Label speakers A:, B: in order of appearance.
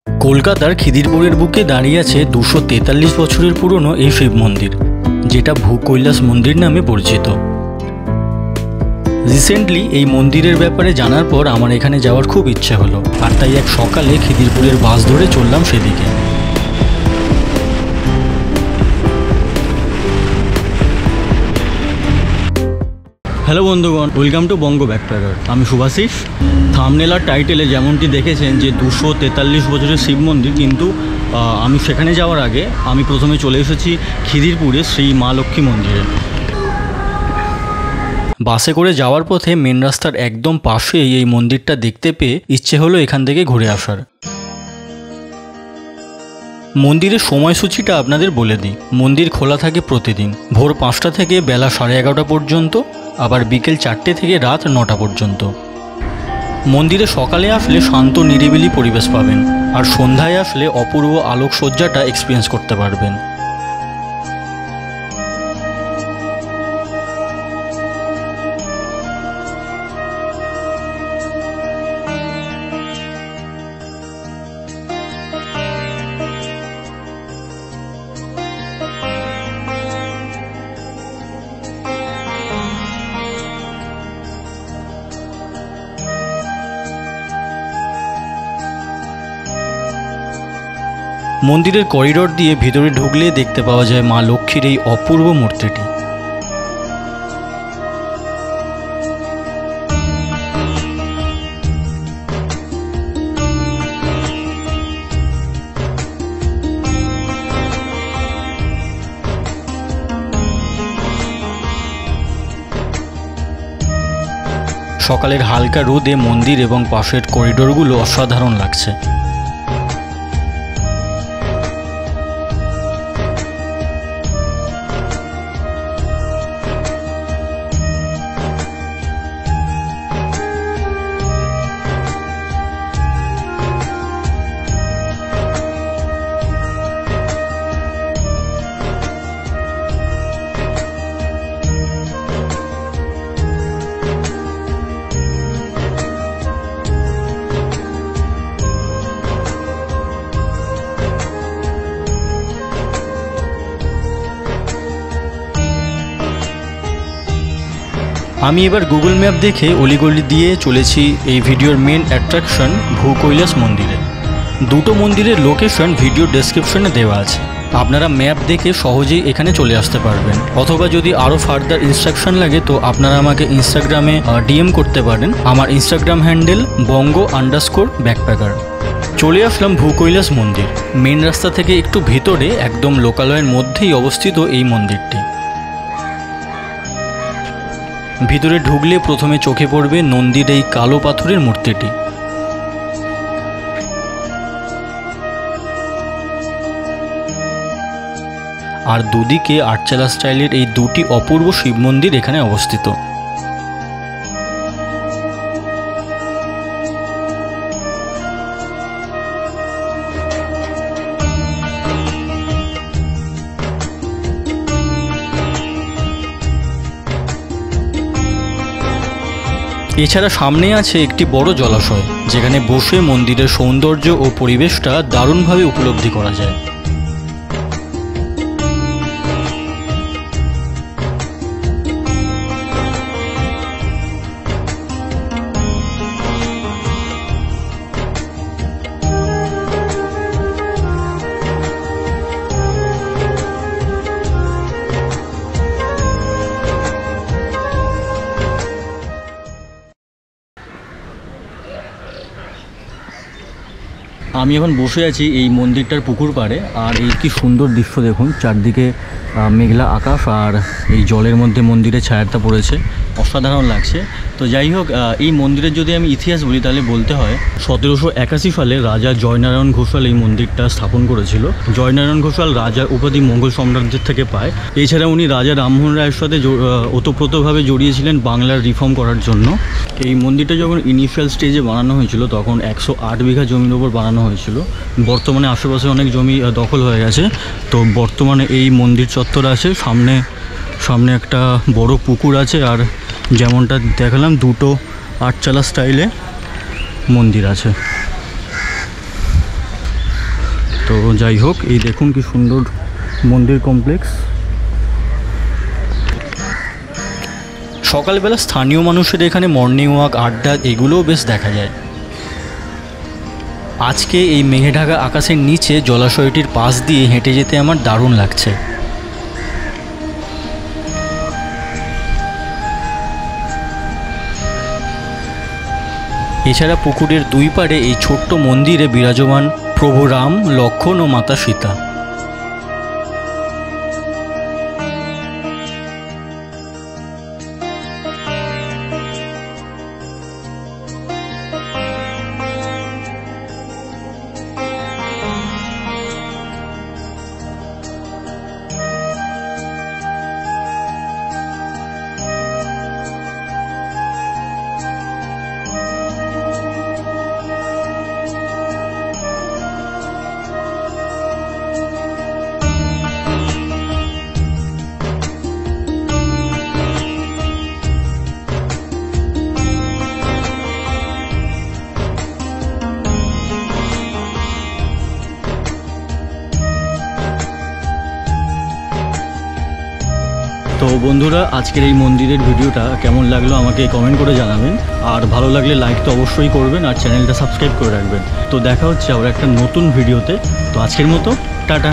A: কলকাতার খিদিরপুরের বুকে দাঁড়িয়ে আছে 243 বছরের পুরনো এই শিব মন্দির, যেটা ভূকৈলাস মন্দির নামে পরিচিত। রিসেন্টলি এই মন্দিরের ব্যাপারে জানার পর আমার এখানে যাওয়ার খুব ইচ্ছে হলো, আর তাই এক সকালে খিদিরপুরের বাস ধরে চললাম সেদিকে। হ্যালো বন্ধুগণ, ওয়েলকাম টু বঙ্গ ব্যাকপ্যাকার। আমি শুভাশিস। থাম্বনেল আর টাইটেলে যেমনটি দেখেছেন যে 243 বছরের শিব মন্দির, কিন্তু আমি সেখানে যাওয়ার আগে আমি প্রথমে চলে এসেছি খিদিরপুরে শ্রী মা লক্ষ্মী মন্দিরে। বাসে করে যাওয়ার পথে মেন রাস্তার একদম পাশেই এই মন্দিরটা দেখতে পেয়ে ইচ্ছে হলো এখান থেকে ঘুরে আসার। মন্দিরের সময়সূচিটা আপনাদের বলে দিই। মন্দির খোলা থাকে প্রতিদিন ভোর 5টা থেকে বেলা 11:30 পর্যন্ত, আবার বিকেল 4টে থেকে রাত 9টা পর্যন্ত। মন্দিরে সকালে আসলে শান্ত নিরিবিলি পরিবেশ পাবেন, আর সন্ধ্যায় আসলে অপূর্ব আলোকসজ্জাটা এক্সপিরিয়েন্স করতে পারবেন। মন্দিরের করিডোর দিয়ে ভিতরে ঢুকলে দেখতে পাওয়া যায় মা লক্ষ্মীর এই অপূর্ব মূর্তিটি। সকালের হালকা রোদে মন্দির এবং পাশের করিডোরগুলো অসাধারণ লাগছে। আমি এবার গুগল ম্যাপ দেখে অলিগলি দিয়ে চলেছি এই ভিডিওর মেন অ্যাট্রাকশন ভূকৈলাস মন্দিরে। দুটো মন্দিরের লোকেশন ভিডিও ডেসক্রিপশনে দেওয়া আছে, আপনারা ম্যাপ দেখে সহজেই এখানে চলে আসতে পারবেন। অথবা যদি আরও ফার্দার ইনস্ট্রাকশন লাগে তো আপনারা আমাকে ইনস্টাগ্রামে ডিএম করতে পারেন। আমার ইনস্টাগ্রাম হ্যান্ডেল বঙ্গ_ব্যাকপ্যাকার। চলে আসলাম ভূকৈলাস মন্দির। মেন রাস্তা থেকে একটু ভিতরে একদম লোকালয়ের মধ্যেই অবস্থিত এই মন্দিরটি। ভিতরে ঢুকলে প্রথমে চোখে পড়বে নন্দীর এই কালো পাথরের মূর্তিটি। আর দুদিকে আটচালা স্টাইলের এই দুটি অপূর্ব শিব মন্দির এখানে অবস্থিত। এছাড়া সামনে আছে একটি বড় জলাশয়, যেখানে বসে মন্দিরের সৌন্দর্য ও পরিবেশটা দারুণভাবে উপলব্ধি করা যায়। আমি এখন বসে আছি এই মন্দিরটার পুকুর পাড়ে, আর এই কি সুন্দর দৃশ্য দেখুন। চারদিকে মেঘলা আকাশ আর এই জলের মধ্যে মন্দিরের ছায়াটা পড়েছে, অসাধারণ লাগছে। তো যাই হোক, এই মন্দিরের যদি আমি ইতিহাস বলি তাহলে বলতে হয় 1781 সালে রাজা জয়নারায়ণ ঘোষাল এই মন্দিরটা স্থাপন করেছিল। জয়নারায়ণ ঘোষাল রাজার উপাধি মোগল সম্রাটদের থেকে পায়। এছাড়া উনি রাজা রামমোহন রায়ের সাথে ওতপ্রোতভাবে জড়িয়েছিলেন বাংলার রিফর্ম করার জন্য। এই মন্দিরটা যখন ইনিশিয়াল স্টেজে বানানো হয়েছিল তখন 108 বিঘা জমির ওপর বানানো হয়েছিল। বর্তমানে আশেপাশে অনেক জমি দখল হয়ে গেছে। তো বর্তমানে এই মন্দির চত্বর আছে, সামনে একটা বড় পুকুর আছে, আর যেমনটা দেখালাম দুটো আটচালা স্টাইলে মন্দির আছে। তো যাই হোক, এই দেখুন কি সুন্দর মন্দির কমপ্লেক্স। সকালবেলা স্থানীয় মানুষের এখানে মর্নিং ওয়াক, আড্ডা এগুলোও বেশ দেখা যায়। আজকে এই মেঘে ঢাকা আকাশের নিচে জলাশয়টির পাশ দিয়ে হেঁটে যেতে আমার দারুণ লাগছে। এছাড়া পুকুরের দুই পাড়ে এই ছোট্ট মন্দিরে বিরাজমান প্রভু রাম, লক্ষ্মণ ও মাতা সীতা। তো বন্ধুরা, আজকের এই মন্দিরের ভিডিওটা কেমন লাগলো আমাকে কমেন্ট করে জানাবেন। আর ভালো লাগলে লাইক তো অবশ্যই করবেন, আর চ্যানেলটা সাবস্ক্রাইব করে রাখবেন। তো দেখা হচ্ছে আবার একটা নতুন ভিডিওতে। তো আজকের মতো টাটা।